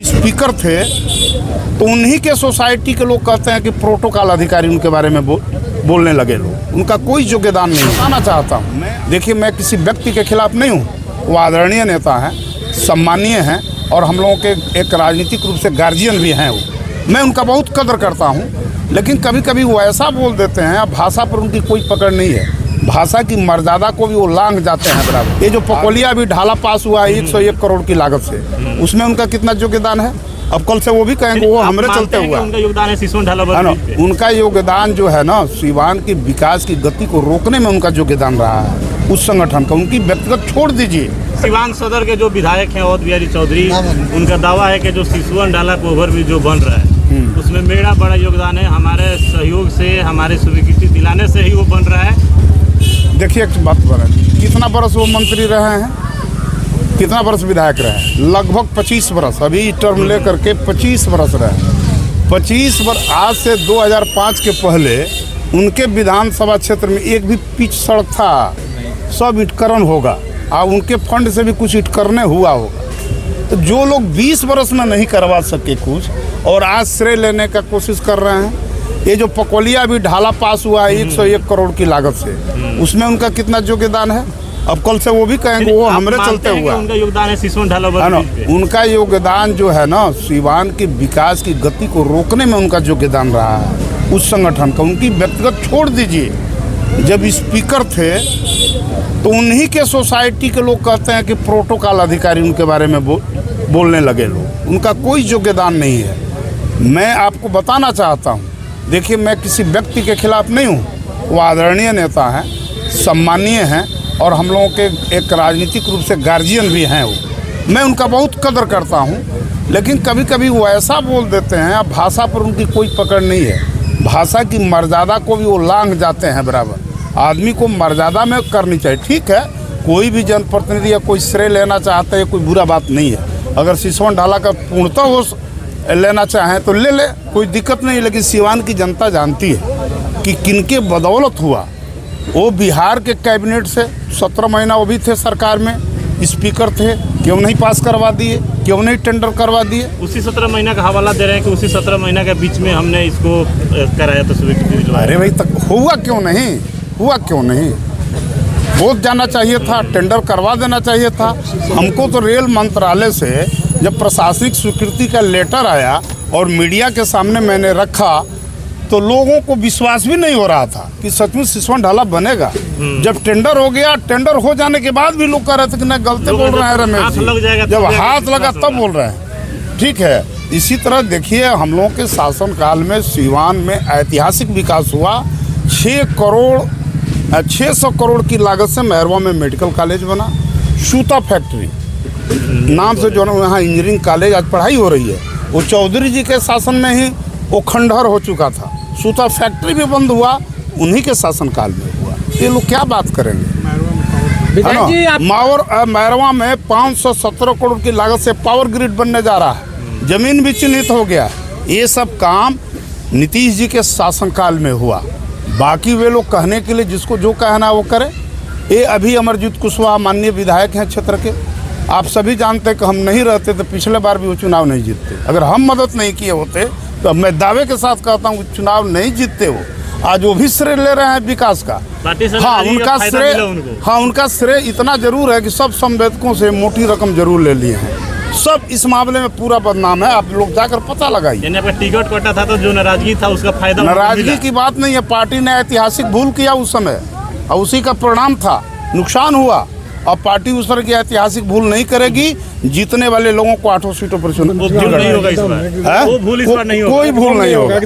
Speaker थे तो उन्हीं के सोसाइटी के लोग कहते हैं कि प्रोटोकॉल अधिकारी उनके बारे में बोलने लगे लोग। उनका कोई योगदान नहीं बताना चाहता हूँ मैं। देखिए, मैं किसी व्यक्ति के खिलाफ नहीं हूँ, वो आदरणीय नेता हैं, सम्मानीय हैं और हम लोगों के एक राजनीतिक रूप से गार्जियन भी हैं। वो मैं उनका बहुत कदर करता हूँ, लेकिन कभी कभी वो ऐसा बोल देते हैं, अब भाषा पर उनकी कोई पकड़ नहीं है, भाषा की मर्यादा को भी वो लांघ जाते हैं बराबर। ये जो पकोलिया अभी ढाला पास हुआ है 101 करोड़ की लागत से, उसमें उनका कितना योगदान है? अब कल से वो भी कहेंगे वो हमरे चलते हुआ उनका योगदान है सिसवन ढाला है ना। उनका योगदान जो है ना, सीवान की विकास की गति को रोकने में उनका योगदान रहा है उस संगठन का। उनकी व्यक्तिगत छोड़ दीजिए। सीवान सदर के जो विधायक हैं अवध बिहारी चौधरी, उनका दावा है कि जो सिसवन ढाला को ओवरब्रिज जो बन रहा है उसमें मेरा बड़ा योगदान है, हमारे सहयोग से, हमारे स्वीकृति दिलाने से ही वो बन रहा है। देखिए, एक बात बता, कितना बरस वो मंत्री रहे हैं, कितना बरस विधायक रहे हैं? लगभग 25 बरस। अभी टर्म लेकर के 25 बरस रहे। 25 बरस। आज से 2005 के पहले उनके विधानसभा क्षेत्र में एक भी पिच सड़क था, सब ईंटकरण होगा और उनके फंड से भी कुछ ईंटकरने हुआ होगा। तो जो लोग 20 बरस में नहीं करवा सके कुछ और आज श्रेय लेने का कोशिश कर रहे हैं, ये जो पकोलिया अभी ढाला पास हुआ है 101 करोड़ की लागत से, उसमें उनका कितना योगदान है? अब कल से वो भी कहेंगे वो हमरे चलते हुआ उनका योगदान है सिसवन ढाला है ना। उनका योगदान जो है ना, सीवान की विकास की गति को रोकने में उनका योगदान रहा है उस संगठन का। उनकी व्यक्तिगत छोड़ दीजिए। जब स्पीकर थे तो उन्हीं के सोसाइटी के लोग कहते हैं कि प्रोटोकॉल अधिकारी उनके बारे में बोलने लगे लोग। उनका कोई योगदान नहीं है। मैं आपको बताना चाहता हूँ, देखिए, मैं किसी व्यक्ति के खिलाफ नहीं हूँ, वो आदरणीय नेता हैं, सम्मानीय हैं और हम लोगों के एक राजनीतिक रूप से गार्जियन भी हैं। वो मैं उनका बहुत कदर करता हूँ, लेकिन कभी कभी वो ऐसा बोल देते हैं, अब भाषा पर उनकी कोई पकड़ नहीं है, भाषा की मर्यादा को भी वो लांघ जाते हैं बराबर। आदमी को मर्यादा में करनी चाहिए। ठीक है, कोई भी जनप्रतिनिधि या कोई श्रेय लेना चाहता है, कोई बुरा बात नहीं है। अगर सिसवन ढाला का पूर्णतः वो लेना चाहें तो ले ले, कोई दिक्कत नहीं। लेकिन सीवान की जनता जानती है कि किनके बदौलत हुआ। वो बिहार के कैबिनेट से 17 महीना वो भी थे सरकार में, स्पीकर थे, क्यों नहीं पास करवा दिए, क्यों नहीं टेंडर करवा दिए? उसी 17 महीना का हवाला दे रहे हैं कि उसी 17 महीना के बीच में हमने इसको कराया तो स्वीकृति। अरे भाई, तक हुआ क्यों नहीं? हुआ क्यों नहीं? हो जाना चाहिए था, टेंडर करवा देना चाहिए था। हमको तो रेल मंत्रालय से जब प्रशासनिक स्वीकृति का लेटर आया और मीडिया के सामने मैंने रखा तो लोगों को विश्वास भी नहीं हो रहा था कि सचमुच सिसवन ढाला बनेगा। जब टेंडर हो गया, टेंडर हो जाने के बाद भी लोग कह रहे थे कि नहीं, गलती बोल रहे हैं रमेश जी। जब हाथ लगा तब बोल रहे हैं। ठीक है, इसी तरह देखिए, हम लोगों के शासनकाल में सीवान में ऐतिहासिक विकास हुआ। 600 करोड़ की लागत से मैरवा में मेडिकल कॉलेज बना। सूता फैक्ट्री नाम से जो है यहाँ इंजीनियरिंग कॉलेज आज पढ़ाई हो रही है, वो चौधरी जी के शासन में ही वो खंडहर हो चुका था। सूता फैक्ट्री भी बंद हुआ, उन्हीं के शासनकाल में हुआ। ये लोग क्या बात करेंगे? मैरवा में 517 करोड़ की लागत से पावर ग्रिड बनने जा रहा है, जमीन भी चिन्हित हो गया। ये सब काम नीतीश जी के शासनकाल में हुआ। बाकी वे लोग कहने के लिए जिसको जो कहना वो करे। ये अभी अमरजीत कुशवाहा माननीय विधायक हैं क्षेत्र के, आप सभी जानते हैं कि हम नहीं रहते तो पिछले बार भी वो चुनाव नहीं जीतते। अगर हम मदद नहीं किए होते तो मैं दावे के साथ कहता हूँ चुनाव नहीं जीतते वो। आज वो भी श्रेय ले रहे हैं विकास का। हाँ, उनका श्रेय इतना जरूर है कि सब संवेदकों से मोटी रकम जरूर ले लिए हैं। सब इस मामले में पूरा बदनाम है। आप लोग जाकर पता लगाइए। टिकट कटा था तो जो नाराजगी था उसका फायदा, नाराजगी की बात नहीं है। पार्टी ने ऐतिहासिक भूल किया उस समय और उसी का परिणाम था, नुकसान हुआ। अब पार्टी उस तरह की ऐतिहासिक भूल नहीं करेगी। जीतने वाले लोगों को 8 सीटों पर चुनाव, कोई भूल नहीं होगा। कोई भूल नहीं होगा।